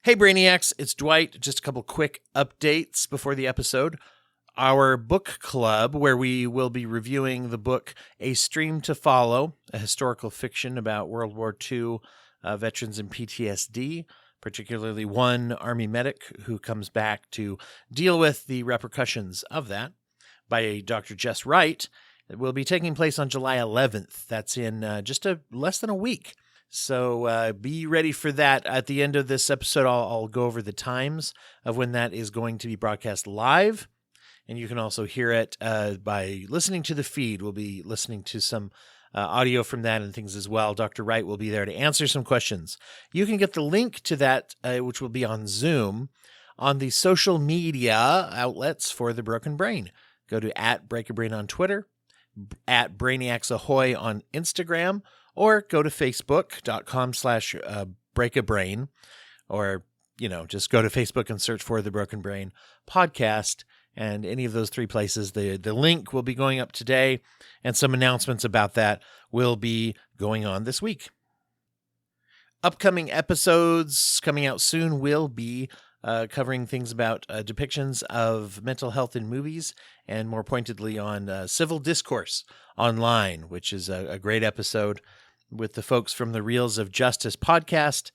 Hey Brainiacs, it's Dwight. Just a couple quick updates before the episode. Our book club, where we will be reviewing the book A Stream to Follow, a historical fiction about World War II veterans and PTSD, particularly one Army medic who comes back to deal with the repercussions of that, by Dr. Jess Wright. It will be taking place on July 11th. That's in just less than a week. So be ready for that. At the end of this episode, I'll go over the times of when that is going to be broadcast live. And you can also hear it by listening to the feed. We'll be listening to some audio from that and things as well. Dr. Wright will be there to answer some questions. You can get the link to that, which will be on Zoom, on the social media outlets for The Broken Brain. Go to @BreakABrain on Twitter, @BrainiacsAhoy on Instagram, or go to facebook.com/breakabrain, or, just go to Facebook and search for The Broken Brain Podcast. And any of those three places, the link will be going up today, and some announcements about that will be going on this week. Upcoming episodes coming out soon will be covering things about depictions of mental health in movies, and more pointedly on civil discourse online, which is a great episode with the folks from the Reels of Justice podcast.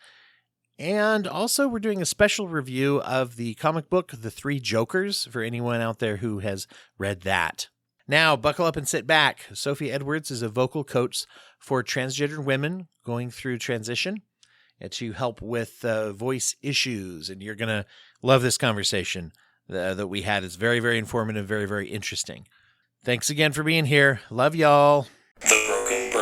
And also we're doing a special review of the comic book, The Three Jokers, for anyone out there who has read that. Now, buckle up and sit back. Sophie Edwards is a vocal coach for transgender women going through transition and to help with voice issues. And you're going to love this conversation that we had. It's very, very informative, very, very interesting. Thanks again for being here. Love y'all. The Broken Brain.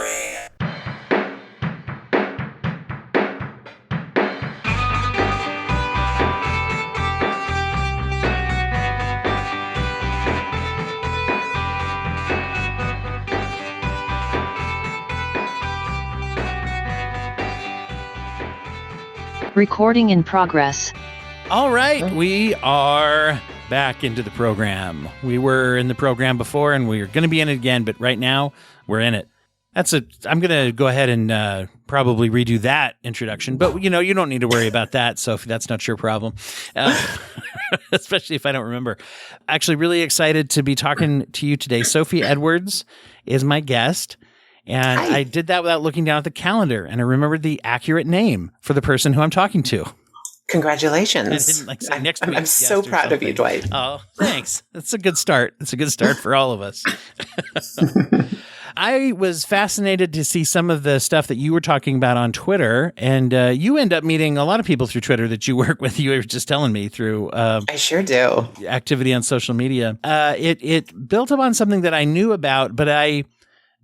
Recording in progress. All right, we are back into the program. We were in the program before, and we're going to be in it again, but right now we're in it. I'm going to go ahead and probably redo that introduction, but you don't need to worry about that, Sophie. That's not your problem, especially if I don't remember. Actually, really excited to be talking to you today. Sophie Edwards is my guest. And Hi. I did that without looking down at the calendar, and I remembered the accurate name for the person who I'm talking to. Congratulations. I didn't say next I'm week's so guest or proud of you, something. Dwight. Oh, thanks. That's a good start. It's a good start for all of us. I was fascinated to see some of the stuff that you were talking about on Twitter, and you end up meeting a lot of people through Twitter that you work with. You were just telling me through I sure do. activity on social media. It built upon something that I knew about, but I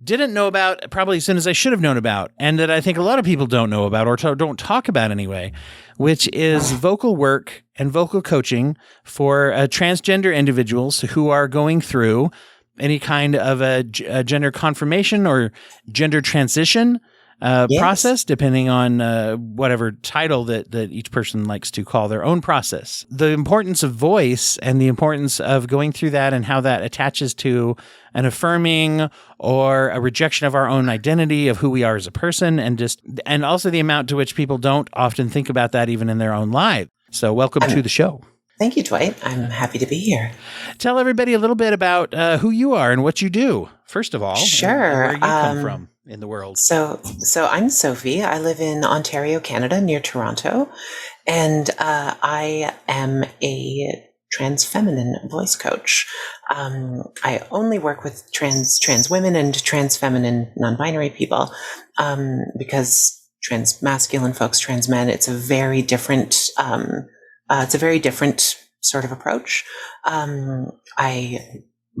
didn't know about probably as soon as I should have known about, and that I think a lot of people don't know about or don't talk about anyway, which is vocal work and vocal coaching for transgender individuals who are going through any kind of a gender confirmation or gender transition process, depending on whatever title that each person likes to call their own process. The importance of voice and the importance of going through that and how that attaches to an affirming or a rejection of our own identity of who we are as a person, and also the amount to which people don't often think about that even in their own lives. So welcome to the show. Thank you, Dwight. I'm happy to be here. Tell everybody a little bit about who you are and what you do, first of all. Sure. And where you come from in the world. So I'm Sophie. I live in Ontario, Canada, near Toronto, and I am a trans feminine voice coach. I only work with trans women and trans feminine non-binary people because trans masculine folks, trans men, it's a very different sort of approach. I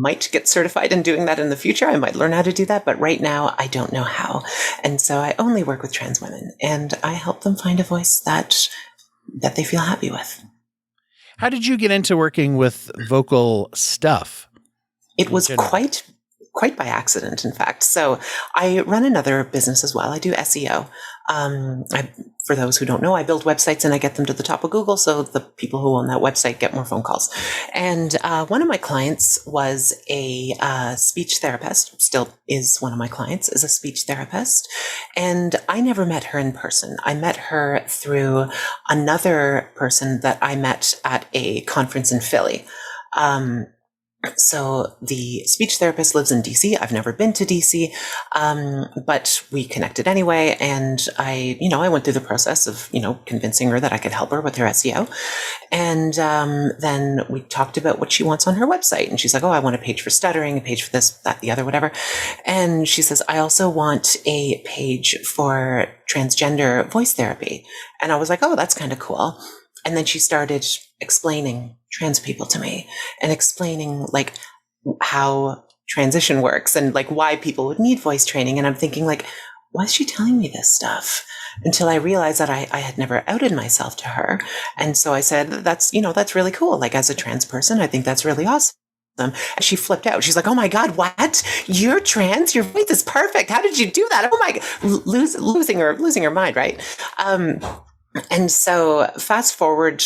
might get certified in doing that in the future. I might learn how to do that, but right now I don't know how. And so I only work with trans women, and I help them find a voice that they feel happy with. How did you get into working with vocal stuff? It was quite quite by accident, in fact. So I run another business as well. I do SEO. For those who don't know, I build websites and I get them to the top of Google, so the people who own that website get more phone calls. And one of my clients was a speech therapist, still is one of my clients, is a speech therapist. And I never met her in person. I met her through another person that I met at a conference in Philly. So the speech therapist lives in DC. I've never been to DC, but we connected anyway. And I went through the process of, convincing her that I could help her with her SEO. And then we talked about what she wants on her website. And she's like, oh, I want a page for stuttering, a page for this, that, the other, whatever. And she says, I also want a page for transgender voice therapy. And I was like, oh, that's kind of cool. And then she started explaining trans people to me and explaining like how transition works and like why people would need voice training. And I'm thinking like, why is she telling me this stuff? Until I realized that I had never outed myself to her. And so I said, that's really cool. Like as a trans person, I think that's really awesome. And she flipped out. She's like, oh my God, what? You're trans? Your voice is perfect. How did you do that? Oh my God, losing her mind. Right. And so fast forward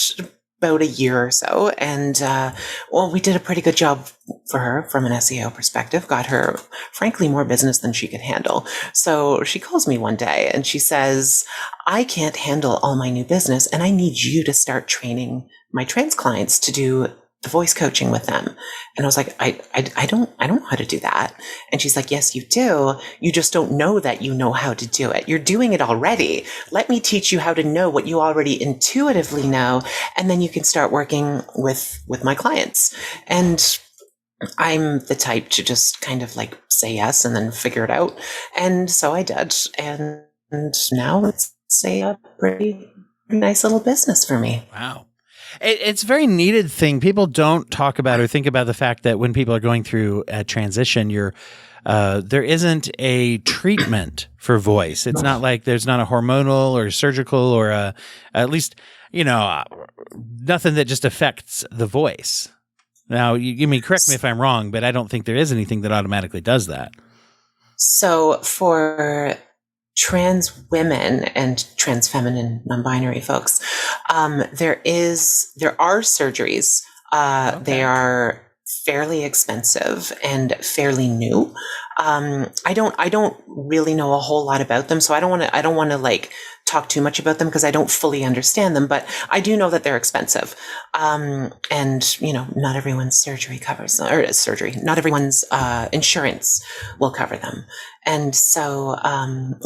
about a year or so, and we did a pretty good job for her from an SEO perspective, got her, frankly, more business than she could handle. So she calls me one day and she says, I can't handle all my new business, and I need you to start training my trans clients to do the voice coaching with them. And I was like, I don't know how to do that. And she's like, yes, you do. You just don't know that you know how to do it. You're doing it already. Let me teach you how to know what you already intuitively know. And then you can start working with my clients. And I'm the type to just kind of like say yes and then figure it out. And so I did. And now it's a pretty nice little business for me. Wow. It's a very needed thing. People don't talk about or think about the fact that when people are going through a transition, there isn't a treatment for voice. It's not like there's not a hormonal or surgical or at least, nothing that just affects the voice. Now, correct me if I'm wrong, but I don't think there is anything that automatically does that. So for trans women and trans feminine non-binary folks, there are surgeries. Okay. They are fairly expensive and fairly new. I don't really know a whole lot about them, so I don't want to like talk too much about them because I don't fully understand them, but I do know that they're expensive. And not everyone's not everyone's insurance will cover them. And so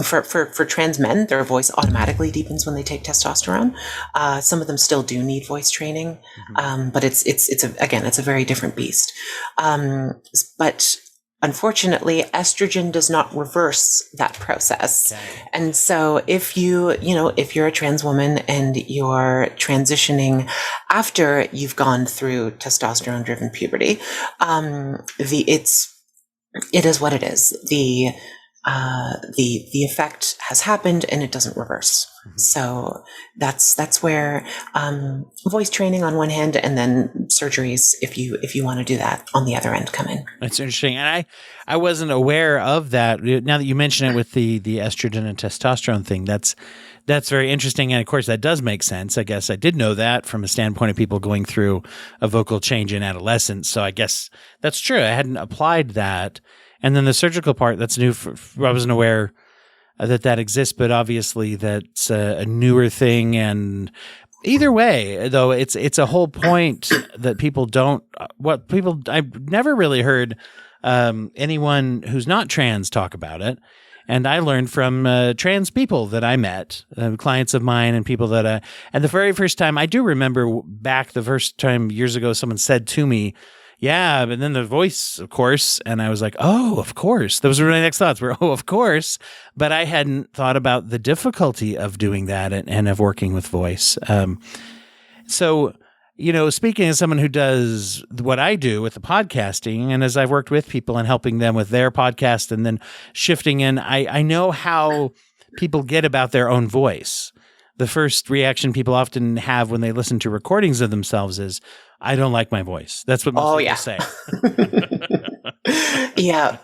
for trans men, their voice automatically deepens when they take testosterone. Some of them still do need voice training, but it's a very different beast. But unfortunately, estrogen does not reverse that process. Okay. And so if you're a trans woman and you're transitioning after you've gone through testosterone driven puberty, it is what it is. The effect has happened and it doesn't reverse. Mm-hmm. So that's where voice training on one hand, and then surgeries if you want to do that on the other end come in. That's interesting, and I wasn't aware of that. Now that you mention it with the estrogen and testosterone thing, that's very interesting, and of course that does make sense. I guess I did know that from a standpoint of people going through a vocal change in adolescence. So I guess that's true. I hadn't applied that. And then the surgical part, that's new. I wasn't aware that exists, but obviously that's a newer thing. And either way, though, it's a whole point that people don't. I've never really heard anyone who's not trans talk about it. And I learned from trans people that I met, clients of mine and people that and the very first time, I do remember back the first time years ago, someone said to me, yeah, but then the voice, of course. And I was like, oh, of course. Those were my next thoughts were, oh, of course. But I hadn't thought about the difficulty of doing that and of working with voice. So, speaking as someone who does what I do with the podcasting, and as I've worked with people and helping them with their podcast and then shifting in, I know how people get about their own voice. The first reaction people often have when they listen to recordings of themselves is, I don't like my voice. That's what most people say. Yeah.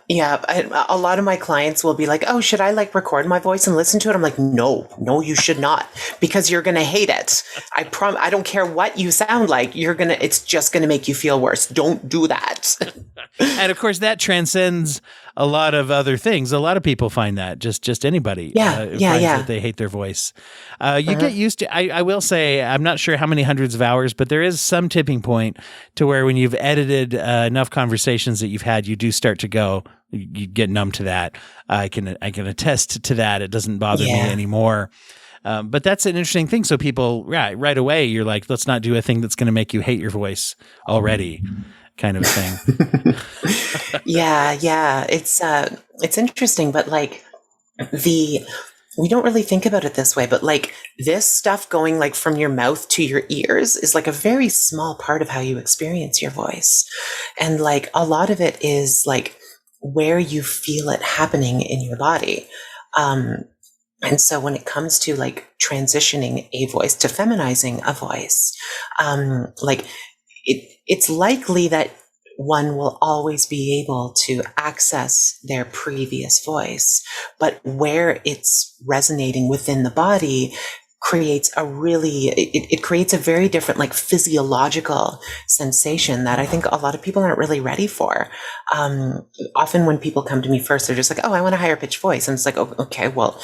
A lot of my clients will be like, "Oh, should I like record my voice and listen to it?" I'm like, "No, you should not, because you're going to hate it. I don't care what you sound like. It's just going to make you feel worse. Don't do that." And of course, that transcends a lot of other things. A lot of people find that just anybody finds that they hate their voice. You get used to, I will say, I'm not sure how many hundreds of hours, but there is some tipping point to where when you've edited enough conversations that you've had, you do start to go, you get numb to that. I can attest to that. It doesn't bother me anymore. But that's an interesting thing. So people, right away, you're like, let's not do a thing that's going to make you hate your voice already, kind of thing. Yeah. It's interesting, but like we don't really think about it this way, but like this stuff going like from your mouth to your ears is like a very small part of how you experience your voice. And like a lot of it is like where you feel it happening in your body. And so when it comes to like transitioning a voice to feminizing a voice, like it's likely that one will always be able to access their previous voice, but where it's resonating within the body creates it creates a very different like physiological sensation that I think a lot of people aren't really ready for. Often when people come to me first, they're just like, "Oh, I want a higher pitched voice." And it's like, "Oh, okay, well,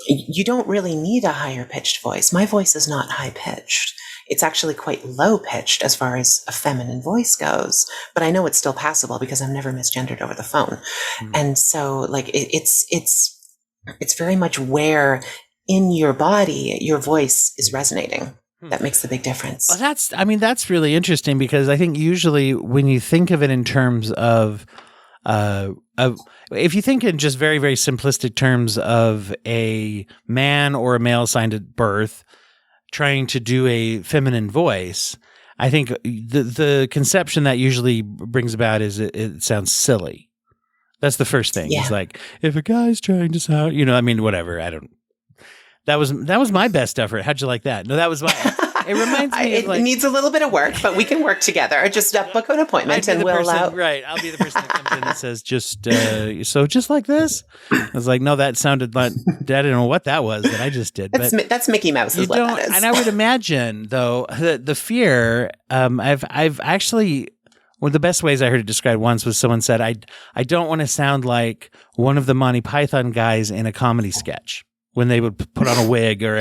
you don't really need a higher pitched voice. My voice is not high pitched. It's actually quite low pitched as far as a feminine voice goes, but I know it's still passable because I'm never misgendered over the phone." And so like it's very much where in your body your voice is resonating. That makes the big difference. Well, that's really interesting, because I think usually when you think of it in terms of if you think in just very, very simplistic terms of a man or a male assigned at birth trying to do a feminine voice, I think the conception that usually brings about is it sounds silly. That's the first thing. It's like, if a guy's trying to sound, whatever. That was my best effort. How'd you like that? No, that was my. It reminds me. It needs a little bit of work, but we can work together. Just book an appointment, and we'll. Right, I'll be the person that comes in and says, "Just just like this." I was like, "No, that sounded like I don't know what that was that I just did." That's Mickey Mouse. Is what that is. And I would imagine, though, the fear. I've actually. One of the best ways I heard it described once was someone said, "I don't want to sound like one of the Monty Python guys in a comedy sketch when they would put on a wig or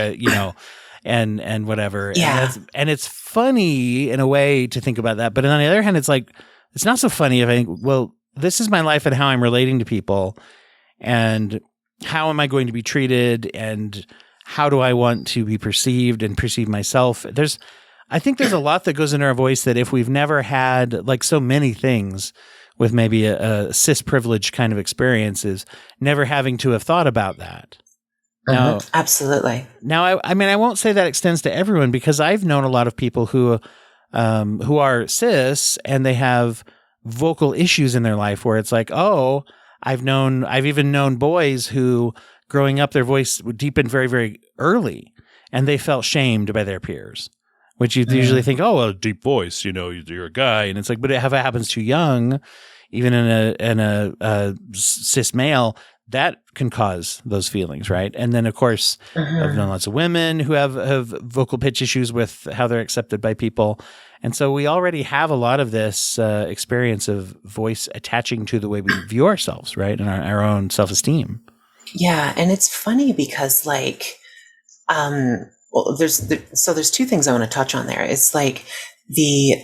and whatever." Yeah. And it's funny in a way to think about that. But on the other hand, it's like, it's not so funny if I think, well, this is my life and how I'm relating to people, and how am I going to be treated, and how do I want to be perceived and perceive myself? I think there's a lot that goes into our voice that if we've never had, like so many things with maybe a cis privilege kind of experiences, never having to have thought about that. Now, absolutely. Now, I won't say that extends to everyone, because I've known a lot of people who are cis and they have vocal issues in their life where it's like, oh, I've even known boys who growing up their voice deepened very, very early, and they felt shamed by their peers, which you usually think, oh, well, deep voice, you're a guy, and it's like, but if it happens too young, even in a cis male, that can cause those feelings, right? And then, of course, I've known lots of women who have vocal pitch issues with how they're accepted by people. And so we already have a lot of this experience of voice attaching to the way we view ourselves, right? And our own self-esteem. Yeah. And it's funny because like, there's two things I want to touch on there. It's like the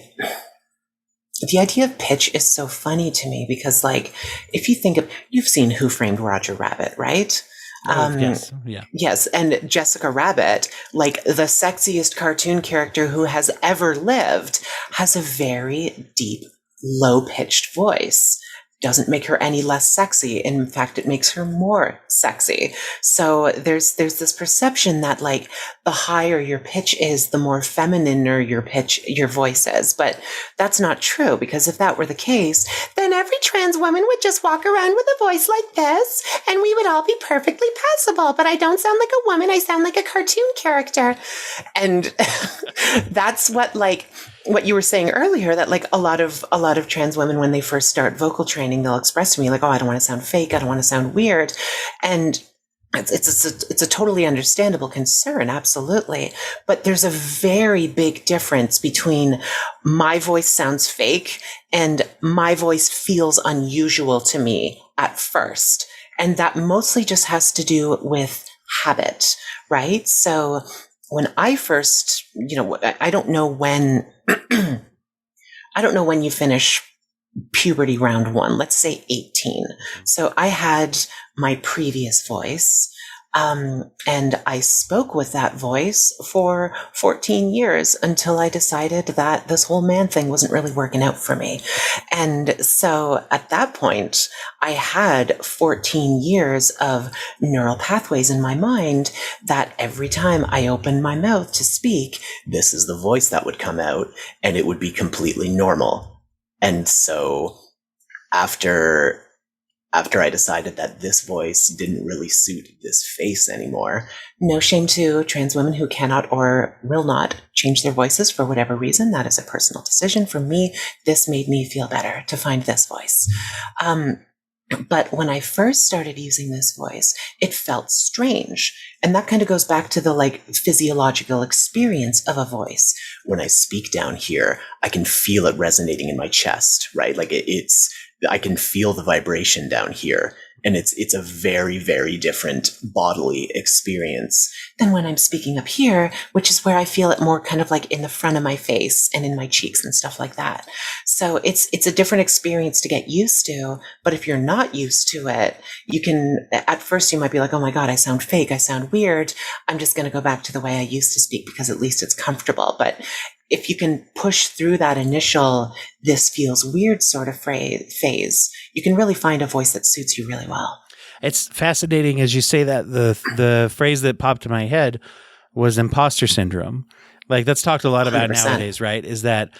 idea of pitch is so funny to me because, like, if you think of, you've seen Who Framed Roger Rabbit, right? Yes. Yeah. Yes. And Jessica Rabbit, like the sexiest cartoon character who has ever lived, has a very deep, low-pitched voice. Doesn't make her any less sexy. In fact, it makes her more sexy. So there's this perception that like the higher your pitch is, the more feminine your voice is. But that's not true, because if that were the case, then every trans woman would just walk around with a voice like this and we would all be perfectly passable. But I don't sound like a woman. I sound like a cartoon character. And that's what like what you were saying earlier, that like a lot of trans women, when they first start vocal training, they'll express to me like, oh, I don't want to sound fake. I don't want to sound weird. And it's a totally understandable concern. Absolutely. But there's a very big difference between my voice sounds fake and my voice feels unusual to me at first. And that mostly just has to do with habit, right? So when I first, I don't know when, I don't know when you finish puberty round 1, let's say 18. So I had my previous voice, and I spoke with that voice for 14 years until I decided that this whole man thing wasn't really working out for me. And so at that point, I had 14 years of neural pathways in my mind that every time I opened my mouth to speak, this is the voice that would come out, and it would be completely normal. And so after I decided that this voice didn't really suit this face anymore, no shame to trans women who cannot or will not change their voices for whatever reason. That is a personal decision. For me, this made me feel better to find this voice. But when I first started using this voice, it felt strange. And that kind of goes back to the like physiological experience of a voice. When I speak down here, I can feel it resonating in my chest, right? Like I can feel the vibration down here. And it's a very, very different bodily experience than when I'm speaking up here, which is where I feel it more kind of like in the front of my face and in my cheeks and stuff like that. So it's a different experience to get used to. But if you're not used to it, you can, at first you might be like, oh my God, I sound fake. I sound weird. I'm just going to go back to the way I used to speak because at least it's comfortable. But if you can push through that initial, this feels weird sort of phase, you can really find a voice that suits you really well. It's fascinating as you say that. The phrase that popped in my head was imposter syndrome. Like that's talked a lot about 100%. nowadays, right? Is that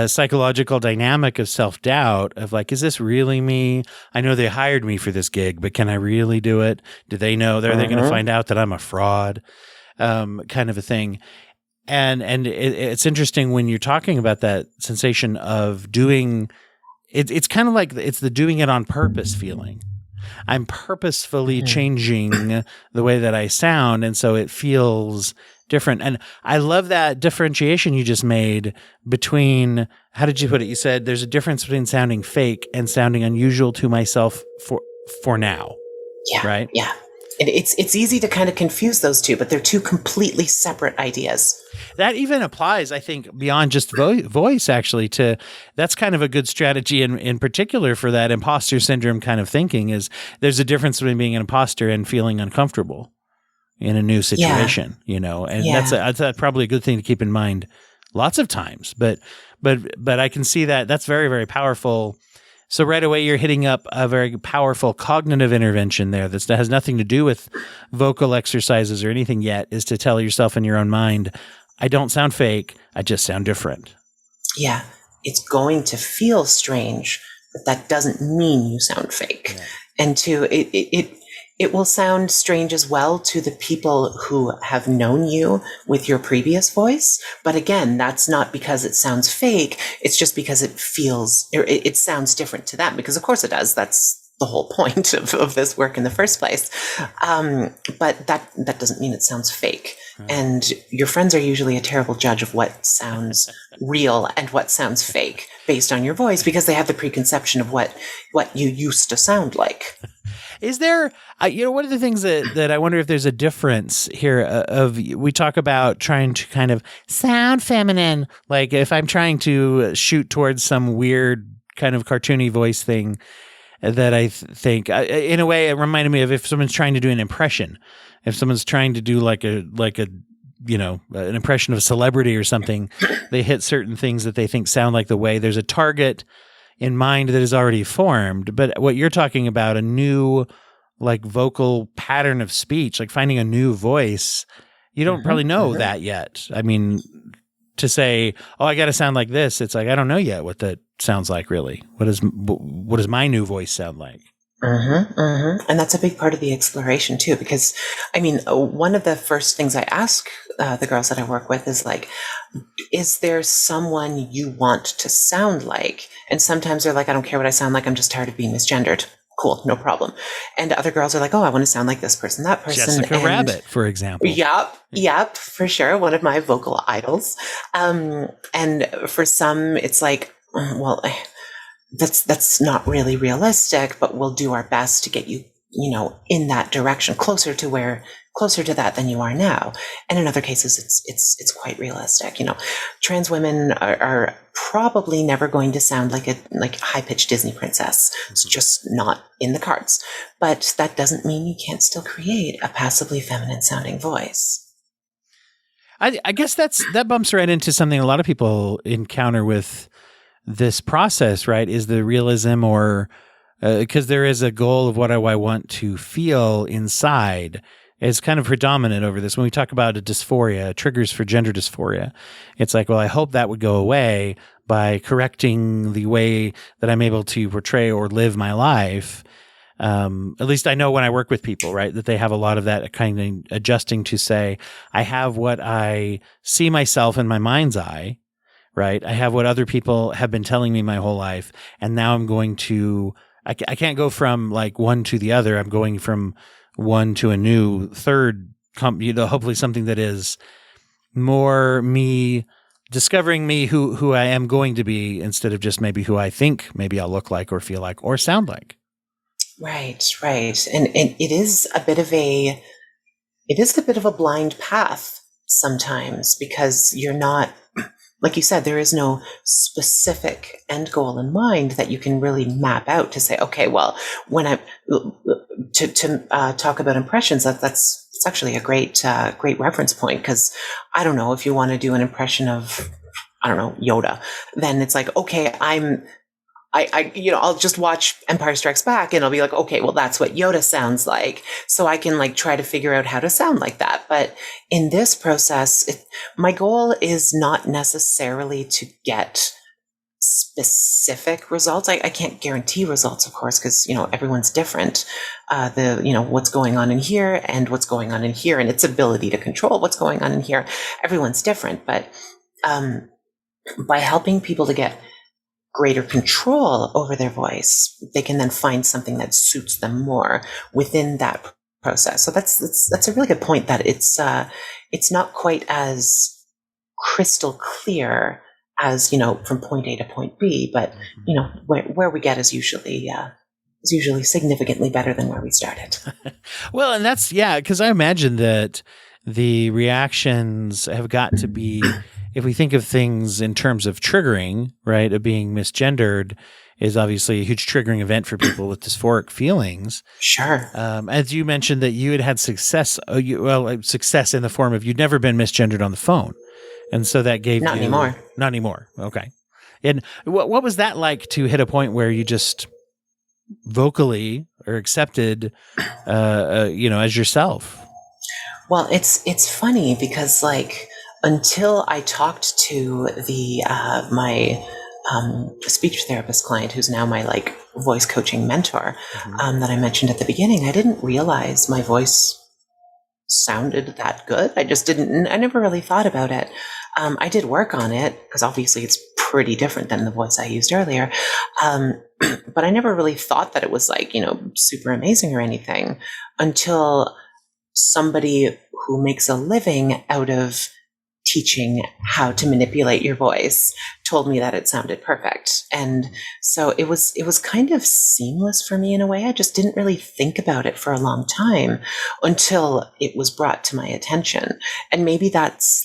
psychological dynamic of self-doubt of like, is this really me? I know they hired me for this gig, but can I really do it? Do they know? Are they going to find out that I'm a fraud? Kind of a thing. And it's interesting when you're talking about that sensation of doing it. It's kind of like it's the doing it on purpose feeling. I'm purposefully changing the way that I sound, and so it feels different. And I love that differentiation you just made between, how did you put it? You said there's a difference between sounding fake and sounding unusual to myself for now. Yeah. Right? Yeah. And it's easy to kind of confuse those two, but they're two completely separate ideas. That even applies, I think, beyond just voice, actually, to that's kind of a good strategy in particular for that imposter syndrome kind of thinking is there's a difference between being an imposter and feeling uncomfortable in a new situation, and that's probably a good thing to keep in mind lots of times. But I can see that that's very, very powerful. So right away, you're hitting up a very powerful cognitive intervention there that has nothing to do with vocal exercises or anything yet, is to tell yourself in your own mind, I don't sound fake, I just sound different. Yeah, it's going to feel strange, but that doesn't mean you sound fake. Yeah. And it will sound strange as well to the people who have known you with your previous voice. But again, that's not because it sounds fake. It's just because it sounds different to them, because of course it does. That's the whole point of this work in the first place. But that doesn't mean it sounds fake. And your friends are usually a terrible judge of what sounds real and what sounds fake based on your voice, because they have the preconception of what you used to sound like. Is there, one of the things that I wonder if there's a difference here we talk about trying to kind of sound feminine, like if I'm trying to shoot towards some weird kind of cartoony voice thing that I think, in a way, it reminded me of if someone's trying to do an impression, if someone's trying to do like a an impression of a celebrity or something, they hit certain things that they think sound like the way. There's a target in mind that is already formed. But what you're talking about, a new like vocal pattern of speech, like finding a new voice, you don't probably know that yet. I mean, to say, oh, I got to sound like this, it's like, I don't know yet what that sounds like really. What does my new voice sound like? And that's a big part of the exploration too, because I mean, one of the first things I ask the girls that I work with is like, is there someone you want to sound like? And sometimes they're like, I don't care what I sound like. I'm just tired of being misgendered. Cool, no problem. And other girls are like, oh, I want to sound like this person, that person. Jessica Rabbit, for example. Yep, for sure. One of my vocal idols. And for some, it's like, well, that's not really realistic, but we'll do our best to get you, in that direction, closer to that than you are now. And in other cases, it's quite realistic. Trans women are probably never going to sound like a high-pitched Disney princess. It's just not in the cards. But that doesn't mean you can't still create a passively feminine sounding voice. I guess that bumps right into something a lot of people encounter with this process, right? Is the realism, or because there is a goal of what I want to feel inside. It's kind of predominant over this. When we talk about a dysphoria, triggers for gender dysphoria, it's like, well, I hope that would go away by correcting the way that I'm able to portray or live my life. At least I know when I work with people, right, that they have a lot of that kind of adjusting to say, I have what I see myself in my mind's eye, right? I have what other people have been telling me my whole life. And now I'm going to, I can't go from like one to the other. I'm going from one to a new third, hopefully something that is more me discovering me, who I am going to be, instead of just maybe who I think maybe I'll look like or feel like or sound like. Right. And it is a bit of a blind path sometimes, because you're not, like you said, there is no specific end goal in mind that you can really map out to say, okay, well, when I talk about impressions, that's actually a great reference point, because I don't know, if you want to do an impression of, I don't know, Yoda, then it's like, okay, I'll just watch Empire Strikes Back and I'll be like, okay, well, that's what Yoda sounds like. So I can like try to figure out how to sound like that. But in this process, my goal is not necessarily to get specific results. I can't guarantee results, of course, because, everyone's different. What's going on in here and what's going on in here, and its ability to control what's going on in here. Everyone's different. But by helping people to get greater control over their voice, they can then find something that suits them more within that process. So that's a really good point, that it's not quite as crystal clear as, from point A to point B, but where we get is usually significantly better than where we started. Well, and that's, because I imagine that the reactions have got to be, if we think of things in terms of triggering, right, of being misgendered is obviously a huge triggering event for people with dysphoric feelings. Sure. As you mentioned that you had success, success in the form of you'd never been misgendered on the phone. And so that gave Not anymore. Not anymore. Okay. And what was that like to hit a point where you just vocally are accepted, as yourself? Well, it's funny because until I talked to my speech therapist client, who's now my voice coaching mentor, that I mentioned at the beginning, I didn't realize my voice sounded that good. I never really thought about it. I did work on it because obviously it's pretty different than the voice I used earlier. But I never really thought that it was super amazing or anything until somebody who makes a living out of teaching how to manipulate your voice told me that it sounded perfect. And so it was kind of seamless for me in a way. I just didn't really think about it for a long time until it was brought to my attention. And maybe that's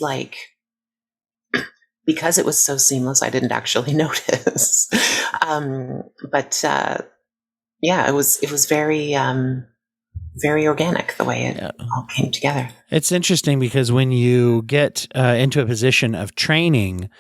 because it was so seamless, I didn't actually notice. But it was very, very organic the way it all came together. It's interesting because when you get into a position of training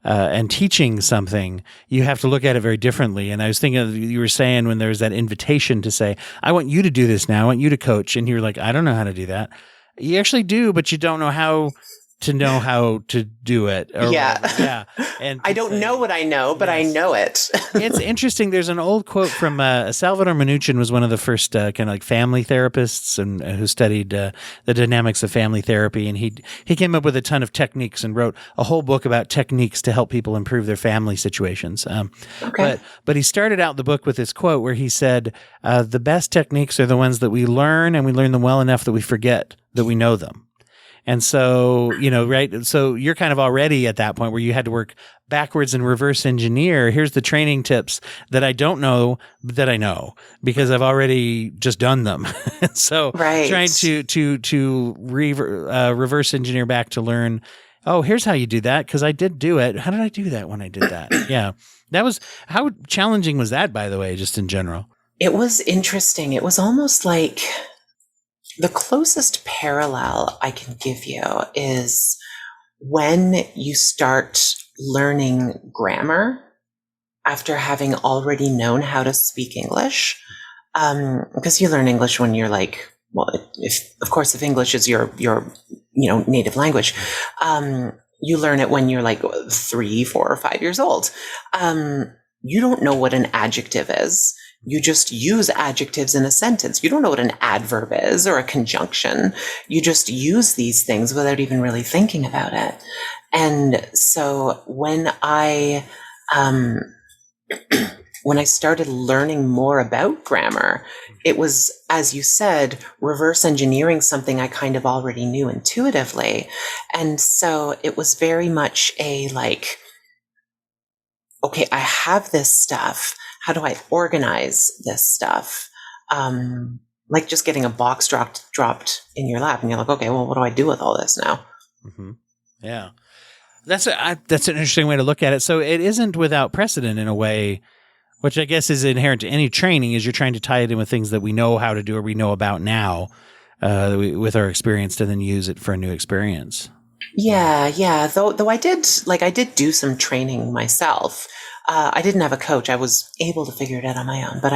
and teaching something, you have to look at it very differently. And I was thinking you were saying when there was that invitation to say, I want you to do this now, I want you to coach. And you're like, I don't know how to do that. You actually do, but you don't know how to know how to do it. Yeah. And I don't know what I know, but I know it. It's interesting. There's an old quote from Salvador Minuchin was one of the first kind of like family therapists and who studied the dynamics of family therapy. And he came up with a ton of techniques and wrote a whole book about techniques to help people improve their family situations. But he started out the book with this quote where he said, the best techniques are the ones that we learn, and we learn them well enough that we forget that we know them. And so, right. So you're kind of already at that point where you had to work backwards and reverse engineer. Here's the training tips that I don't know, but that I know because I've already just done them. So trying to reverse engineer back to learn, oh, here's how you do that. Cause I did do it. How did I do that when I did that? Yeah. How challenging was that, by the way, just in general? It was interesting. It was almost like, the closest parallel I can give you is when you start learning grammar after having already known how to speak English, because you learn English when you're like, well, if English is your native language, you learn it when you're like 3, 4, or 5 years old. You don't know what an adjective is. You just use adjectives in a sentence. You don't know what an adverb is or a conjunction. You just use these things without even really thinking about it. And so when I started learning more about grammar, it was, as you said, reverse engineering something I kind of already knew intuitively. And so it was very much a like, okay, I have this stuff. How do I organize this stuff? Like just getting a box dropped in your lap, and you're like, okay, well, what do I do with all this now? Mm-hmm. Yeah, that's an interesting way to look at it. So it isn't without precedent in a way, which I guess is inherent to any training. Is you're trying to tie it in with things that we know how to do or we know about now with our experience, to then use it for a new experience. Yeah. Though I did do some training myself. I didn't have a coach. I was able to figure it out on my own, but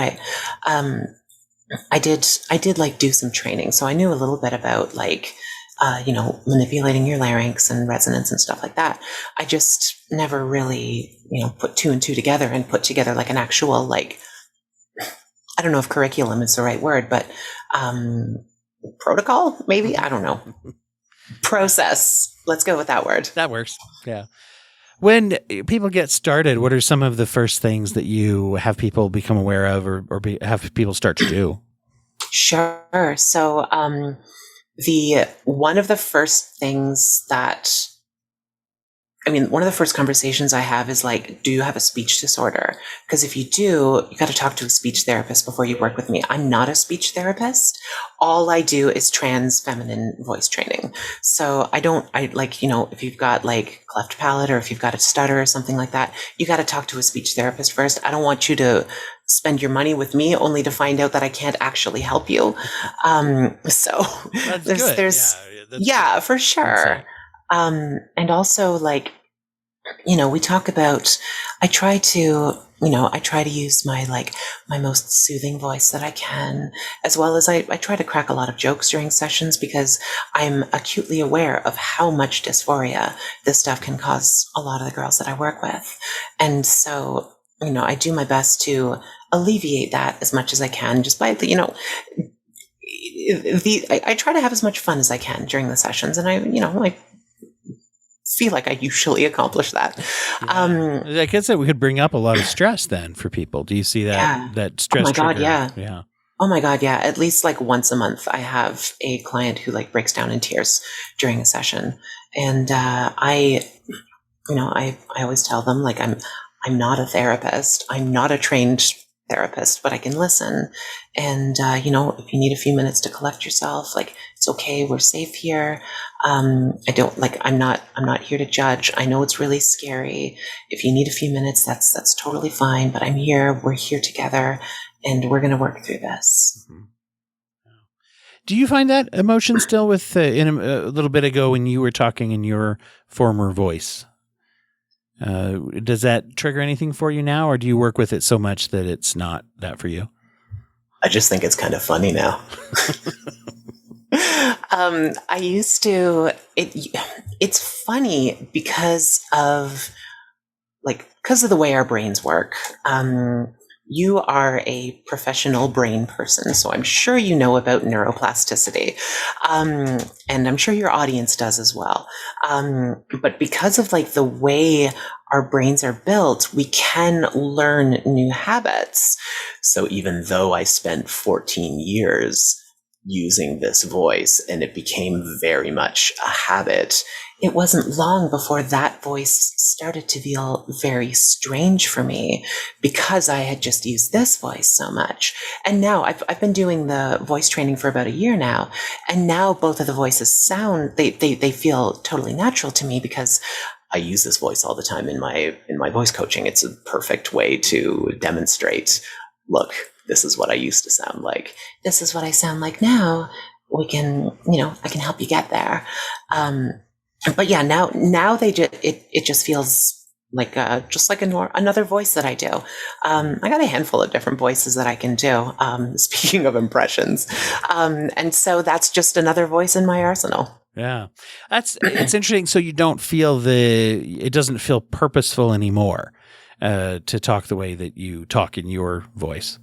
I did like do some training. So I knew a little bit about like, manipulating your larynx and resonance and stuff like that. I just never really, put 2 and 2 together and put together like an actual, like, I don't know if curriculum is the right word, but, protocol, maybe? I don't know. Process. Let's go with that word. That works. Yeah. When people get started, what are some of the first things that you have people become aware of or have people start to do? Sure. So one of the first things one of the first conversations I have is like, do you have a speech disorder? Because if you do, you got to talk to a speech therapist before you work with me. I'm not a speech therapist. All I do is trans feminine voice training. So if you've got like cleft palate or if you've got a stutter or something like that, you got to talk to a speech therapist first. I don't want you to spend your money with me only to find out that I can't actually help you. So that's good. Yeah, for sure. And also like, we talk about, I try to use my most soothing voice that I can, as well as I try to crack a lot of jokes during sessions because I'm acutely aware of how much dysphoria this stuff can cause a lot of the girls that I work with. And so, I do my best to alleviate that as much as I can just by, I try to have as much fun as I can during the sessions. And I feel like I usually accomplish that. Yeah. I guess that we could bring up a lot of stress then for people. Do you see that stress? Oh my God, trigger? Yeah. Oh my God, yeah. At least like once a month, I have a client who like breaks down in tears during a session, and I always tell them like I'm not a therapist. I'm not a trained therapist, but I can listen. And, if you need a few minutes to collect yourself, like, it's okay. We're safe here. I'm not here to judge. I know it's really scary. If you need a few minutes, that's totally fine, but I'm here. We're here together and we're going to work through this. Mm-hmm. Do you find that emotion still with a little bit ago when you were talking in your former voice? Does that trigger anything for you now, or do you work with it so much that it's not that for you? I just think it's kind of funny now. I used to, it's funny because of the way our brains work. You are a professional brain person, so I'm sure you know about neuroplasticity. And I'm sure your audience does as well. But because of the way our brains are built, we can learn new habits. So even though I spent 14 years using this voice and it became very much a habit, it wasn't long before that voice started to feel very strange for me because I had just used this voice so much. And now I've been doing the voice training for about a year now. And now both of the voices sound, they feel totally natural to me because I use this voice all the time in my voice coaching. It's a perfect way to demonstrate, look, this is what I used to sound like. This is what I sound like now. We can, I can help you get there. But yeah, now it just feels like just like another voice that I do. I got a handful of different voices that I can do. Speaking of impressions, and so that's just another voice in my arsenal. Yeah, it's interesting. So you don't feel it doesn't feel purposeful anymore to talk the way that you talk in your voice.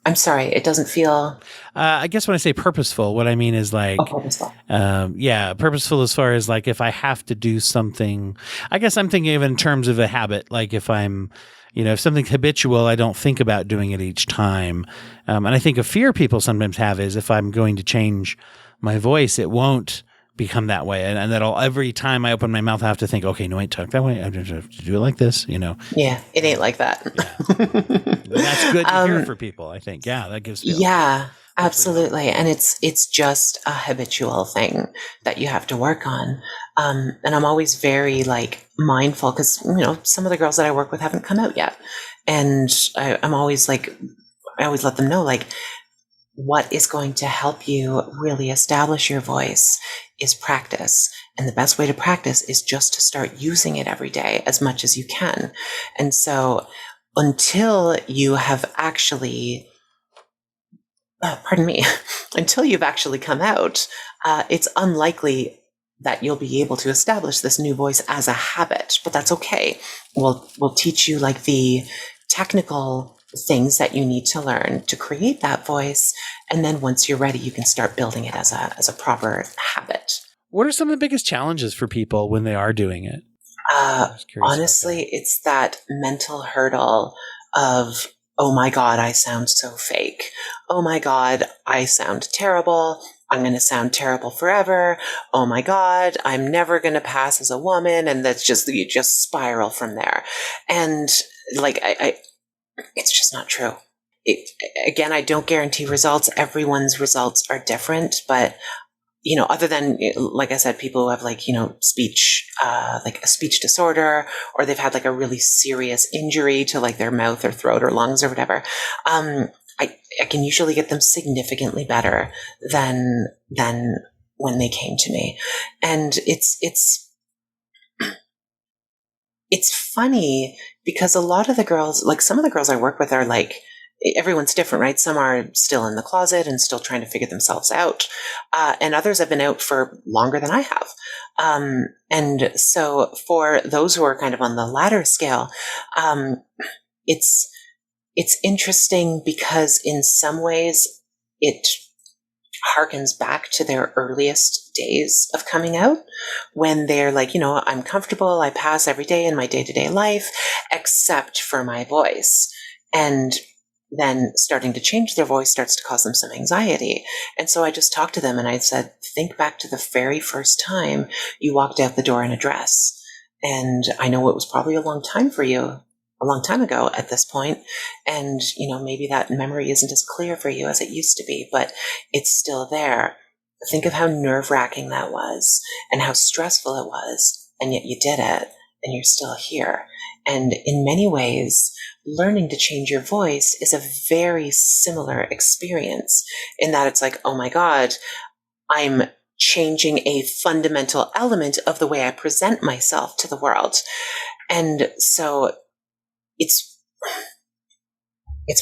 I'm sorry, it doesn't feel... I guess when I say purposeful, what I mean is purposeful. Purposeful as far as if I have to do something. I guess I'm thinking of it in terms of a habit. Like if I'm, if something's habitual, I don't think about doing it each time. And I think a fear people sometimes have is if I'm going to change my voice, it won't become that way. And that every time I open my mouth, I have to think, okay, no, wait, talk that way. I have to do it like this, Yeah, it ain't like that. Yeah. That's good to hear for people, I think. Yeah, that gives people. Yeah, absolutely. And it's just a habitual thing that you have to work on. And I'm always very mindful because, some of the girls that I work with haven't come out yet. And I'm always I always let them know what is going to help you really establish your voice is practice. And the best way to practice is just to start using it every day as much as you can. And so until you have actually, until you've actually come out, it's unlikely that you'll be able to establish this new voice as a habit, but that's okay. We'll teach you the technical things that you need to learn to create that voice. And then once you're ready, you can start building it as a proper habit. What are some of the biggest challenges for people when they are doing it? Honestly, it's that mental hurdle of, oh my God, I sound so fake. Oh my God, I sound terrible. I'm going to sound terrible forever. Oh my God, I'm never going to pass as a woman. And that's you just spiral from there. And it's just not true. Again, I don't guarantee results. Everyone's results are different, but other than, like I said, people who have speech, a speech disorder, or they've had a really serious injury to their mouth or throat or lungs or whatever. I can usually get them significantly better than when they came to me. And it's funny because a lot of the girls, some of the girls I work with are everyone's different, right? Some are still in the closet and still trying to figure themselves out. And others have been out for longer than I have. And so for those who are kind of on the latter scale, it's interesting because in some ways it harkens back to their earliest days of coming out when they're I'm comfortable. I pass every day in my day-to-day life, except for my voice. And then starting to change their voice starts to cause them some anxiety. And so I just talked to them and I said, think back to the very first time you walked out the door in a dress. And I know it was probably a long time for you, a long time ago at this point. And, maybe that memory isn't as clear for you as it used to be, but it's still there. Think of how nerve-wracking that was and how stressful it was. And yet you did it and you're still here. And in many ways, learning to change your voice is a very similar experience in that it's oh my God, I'm changing a fundamental element of the way I present myself to the world. And so it's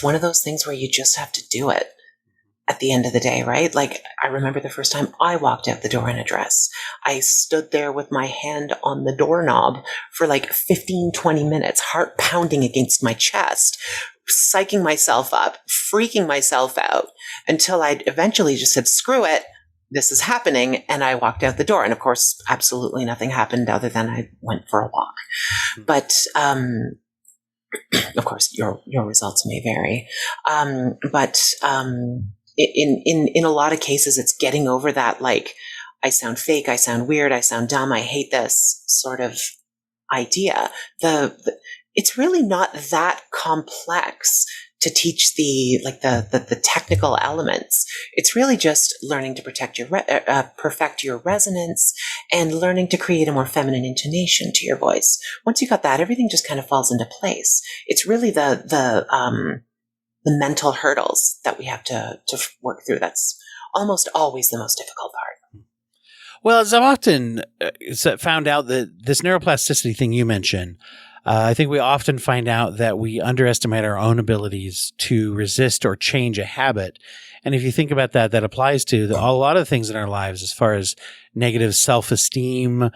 one of those things where you just have to do it. at the end of the day, right? Like, I remember the first time I walked out the door in a dress. I stood there with my hand on the doorknob for like 15, 20 minutes, heart pounding against my chest, psyching myself up, freaking myself out, until I eventually just said, screw it, this is happening. And I walked out the door. And of course, absolutely nothing happened other than I went for a walk. But, of course, your results may vary. But in a lot of cases, it's getting over that, like, I sound fake, I sound weird, I sound dumb, I hate this sort of idea. It's really not that complex to teach the technical elements. It's really just learning to perfect your resonance and learning to create a more feminine intonation to your voice. Once you got that, everything just kind of falls into place. It's really the mental hurdles that we have to work through. That's almost always the most difficult part. Well, as I've often found out, that this neuroplasticity thing you mentioned, I think we often find out that we underestimate our own abilities to resist or change a habit. And if you think about that, that applies to a lot of things in our lives, as far as negative self-esteem,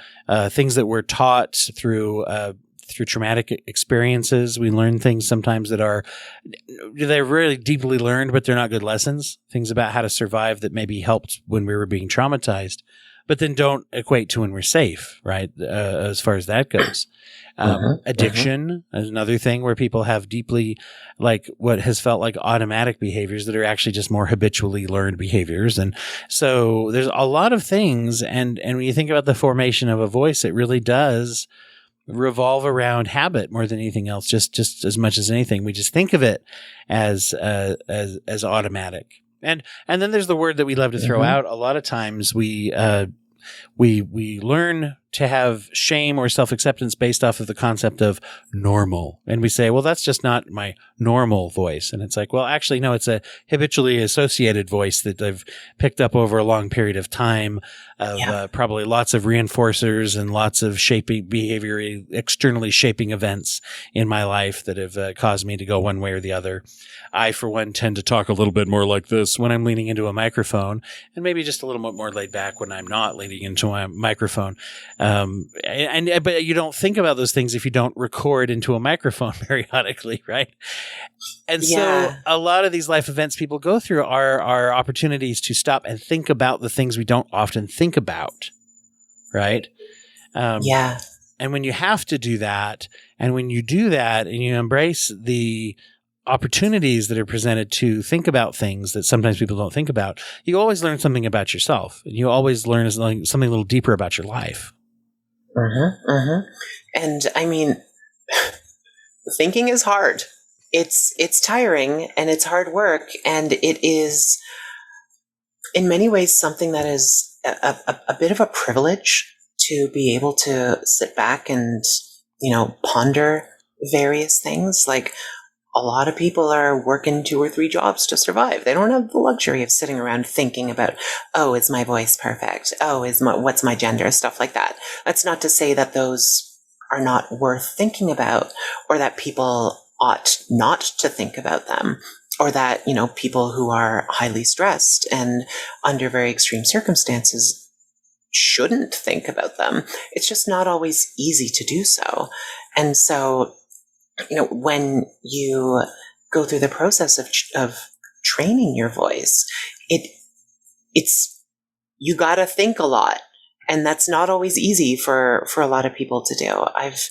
things that we're taught through traumatic experiences. We learn things sometimes they're really deeply learned, but they're not good lessons. Things about how to survive that maybe helped when we were being traumatized, but then don't equate to when we're safe, right? As far as that goes. Addiction is another thing where people have deeply, like, what has felt like automatic behaviors that are actually just more habitually learned behaviors. And so there's a lot of things. And when you think about the formation of a voice, it really does revolve around habit more than anything else, just as much as anything. We just think of it as automatic. And then there's the word that we love to throw out. A lot of times we learn to have shame or self-acceptance based off of the concept of normal. And we say, well, that's just not my normal voice. And it's like, well, actually, no, it's a habitually associated voice that I've picked up over a long period of time of probably lots of reinforcers and lots of externally shaping events in my life that have caused me to go one way or the other. I, for one, tend to talk a little bit more like this when I'm leaning into a microphone, and maybe just a little bit more laid back when I'm not leaning into a microphone. But you don't think about those things if you don't record into a microphone periodically, right? And so a lot of these life events people go through are opportunities to stop and think about the things we don't often think about, right? And when you have to do that, and when you do that and you embrace the opportunities that are presented to think about things that sometimes people don't think about, you always learn something about yourself. And you always learn something a little deeper about your life. And I mean, thinking is hard. It's tiring and it's hard work, and it is in many ways something that is a bit of a privilege to be able to sit back and, ponder various things. Like, a lot of people are working 2 or 3 jobs to survive. They don't have the luxury of sitting around thinking about, oh, is my voice perfect? Oh, what's my gender? Stuff like that. That's not to say that those are not worth thinking about, or that people ought not to think about them, or that, people who are highly stressed and under very extreme circumstances shouldn't think about them. It's just not always easy to do so. And so, when you go through the process of training your voice, you got to think a lot, and that's not always easy for a lot of people to do. I've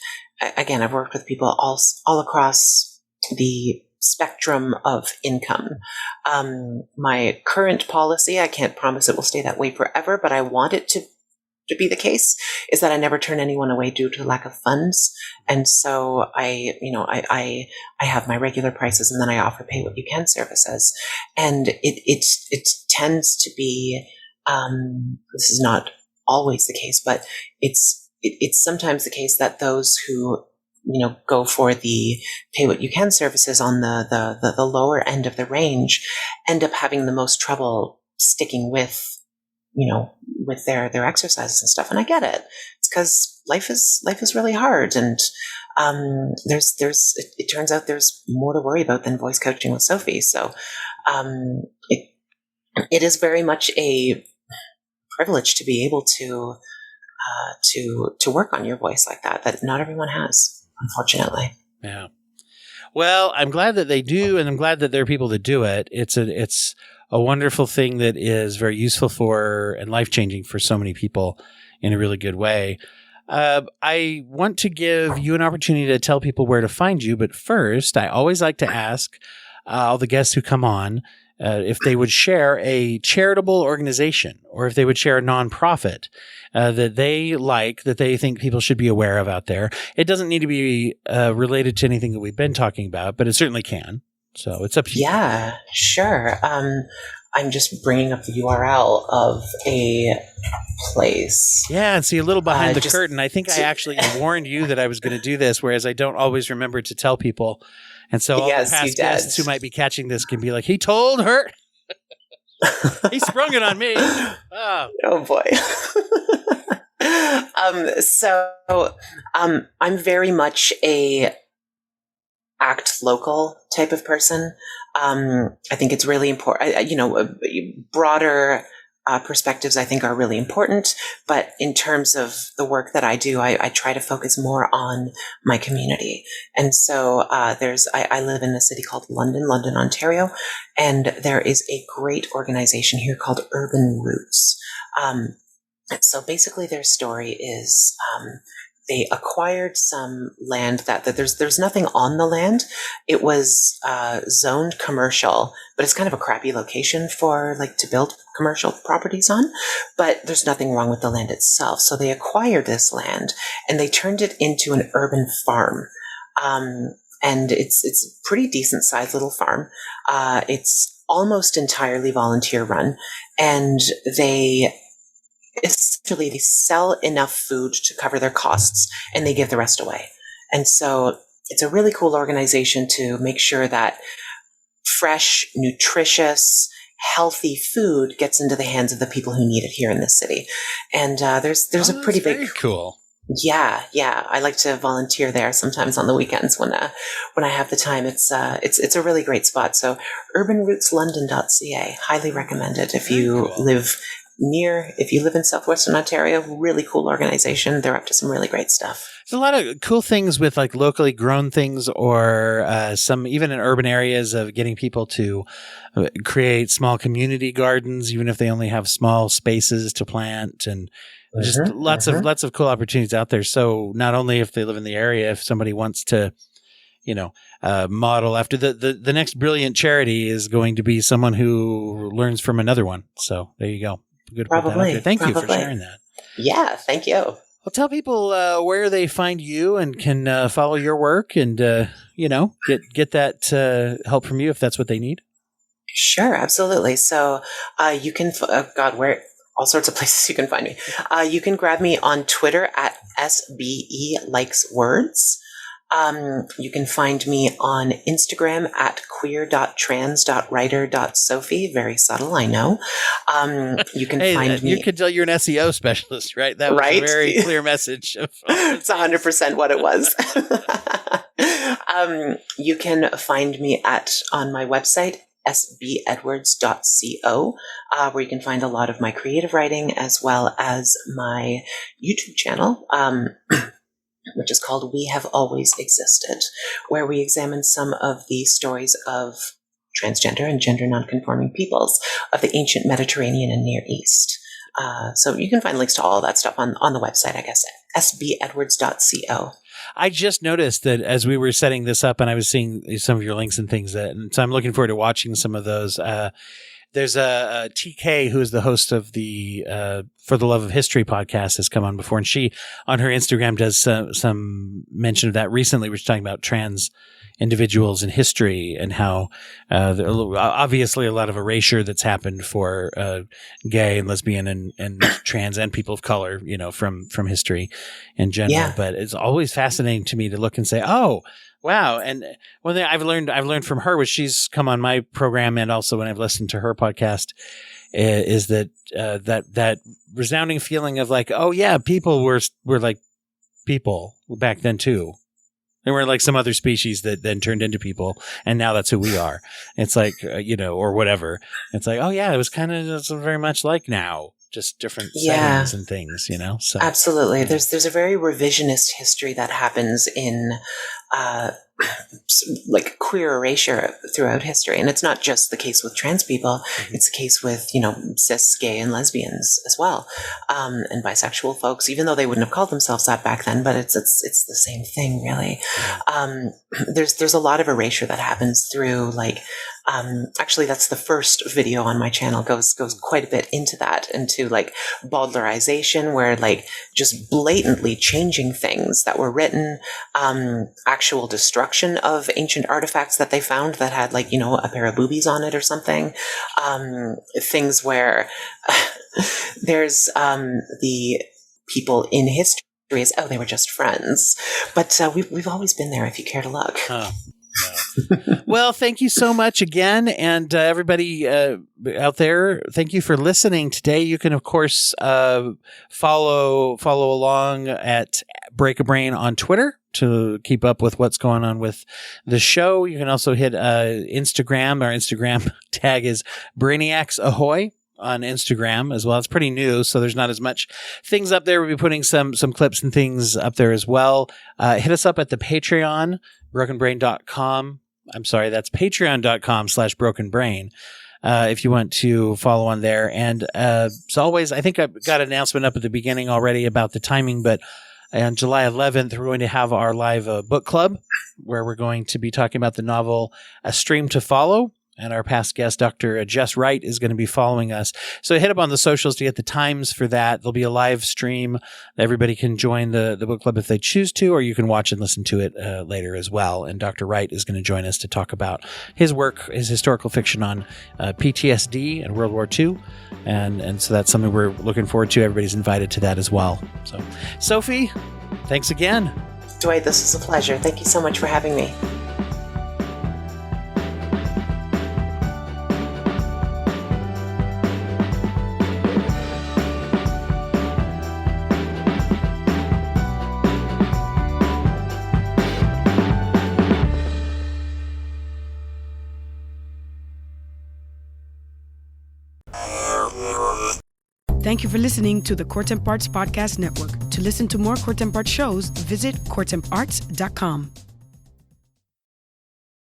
worked with people all across the spectrum of income. My current policy, I can't promise it will stay that way forever, but I want it to be the case, is that I never turn anyone away due to lack of funds. And so I have my regular prices, and then I offer pay what you can services. And it tends to be, this is not always the case, but it's sometimes the case that those who, go for the pay what you can services on the lower end of the range end up having the most trouble sticking with their exercises and stuff. And I get it. It's because life is really hard. And it turns out there's more to worry about than voice coaching with Sophie. So it is very much a privilege to be able to work on your voice like that not everyone has, unfortunately. Yeah. Well, I'm glad that they do, and I'm glad that there are people that do it. It's a wonderful thing that is very useful for and life-changing for so many people in a really good way. I want to give you an opportunity to tell people where to find you, but first, I always like to ask all the guests who come on if they would share a charitable organization or if they would share a nonprofit that they like, that they think people should be aware of out there. It doesn't need to be related to anything that we've been talking about, but it certainly can. So it's up to you. Yeah, sure. I'm just bringing up the URL of a place. Yeah, and see a little behind the curtain. I think I actually warned you that I was going to do this, whereas I don't always remember to tell people. And so all the past guests who might be catching this can be like, he told her. He sprung it on me. Oh boy. I'm very much a act local type of person. I think it's really important. Broader perspectives I think are really important, but in terms of the work that I do, I try to focus more on my community. And so I live in a city called London, Ontario, and there is a great organization here called Urban Roots. So basically their story is they acquired some land that there's nothing on the land. It was zoned commercial, but it's kind of a crappy location for to build commercial properties on, but there's nothing wrong with the land itself. So they acquired this land and they turned it into an urban farm. And it's a pretty decent sized little farm. It's almost entirely volunteer run, and they essentially sell enough food to cover their costs and they give the rest away. And so it's a really cool organization to make sure that fresh, nutritious, healthy food gets into the hands of the people who need it here in this city. And there's a pretty big, very cool. Yeah. I like to volunteer there sometimes on the weekends when I have the time. It's a really great spot. So urbanrootslondon.ca, highly recommended if you live in Southwestern Ontario. Really cool organization. They're up to some really great stuff. There's a lot of cool things with locally grown things, or some even in urban areas of getting people to create small community gardens, even if they only have small spaces to plant, and just lots of cool opportunities out there. So not only if they live in the area, if somebody wants to, model after the next brilliant charity is going to be someone who learns from another one. So there you go. Good. Probably. Thank you for sharing that. Yeah, thank you. Well, tell people where they find you and can follow your work and, get that help from you if that's what they need. Sure, absolutely. So you can, where all sorts of places you can find me. You can grab me on Twitter at SBElikeswords. You can find me on Instagram at queer.trans.writer.sophie. Very subtle, I know. You can find me. You could tell you're an SEO specialist, right? That was a very clear message. It's 100% what it was. You can find me on my website, sbedwards.co, where you can find a lot of my creative writing as well as my YouTube channel, which is called We Have Always Existed, where we examine some of the stories of transgender and gender nonconforming peoples of the ancient Mediterranean and Near East. So you can find links to all that stuff on the website, I guess, sbedwards.co. I just noticed that as we were setting this up and I was seeing some of your links and things, and so I'm looking forward to watching some of those. There's a TK who is the host of the For the Love of History podcast has come on before, and she on her Instagram does some mention of that recently. We're talking about trans individuals in history and how obviously a lot of erasure that's happened for gay and lesbian and trans and people of color, from history in general. Yeah. But it's always fascinating to me to look and say, oh, wow. And one thing I've learned from her, which she's come on my program and also when I've listened to her podcast, is that that resounding feeling of oh yeah, people were like people back then too. They weren't like some other species that then turned into people, and now that's who we are. It's like, or whatever. It's like, oh yeah, it was kind of very much like now, just different settings and things, So absolutely, there's a very revisionist history that happens in like queer erasure throughout history, and it's not just the case with trans people. It's the case with cis, gay, and lesbians as well, and bisexual folks, even though they wouldn't have called themselves that back then. But it's the same thing, really. There's a lot of erasure that happens through actually, that's the first video on my channel goes quite a bit into that, into like bawdlerization, where like just blatantly changing things that were written, actual destruction of ancient artifacts that they found that had like, a pair of boobies on it or something. Things where there's the people in history as, they were just friends. But we've always been there if you care to look. Oh. Well, thank you so much again. And everybody out there, thank you for listening today. You can, of course, follow along at Break a Brain on Twitter to keep up with what's going on with the show. You can also hit Instagram. Our Instagram tag is Brainiacs Ahoy on Instagram as well. It's pretty new, so there's not as much things up there. We'll be putting some clips and things up there as well. Hit us up at the Patreon, brokenbrain.com. I'm sorry, that's patreon.com/brokenbrain. If you want to follow on there. And as always, I think I've got an announcement up at the beginning already about the timing, but on July 11th, we're going to have our live book club where we're going to be talking about the novel A Stream to Follow. And our past guest, Dr. Jess Wright, is going to be following us. So hit up on the socials to get the times for that. There'll be a live stream. Everybody can join the book club if they choose to, or you can watch and listen to it later as well. And Dr. Wright is going to join us to talk about his work, his historical fiction on PTSD and World War II. And so that's something we're looking forward to. Everybody's invited to that as well. So, Sophie, thanks again. Dwight, this is a pleasure. Thank you so much for having me. Thank you for listening to the Court Arts Podcast Network. To listen to more Court Arts shows, visit courtemparts.com.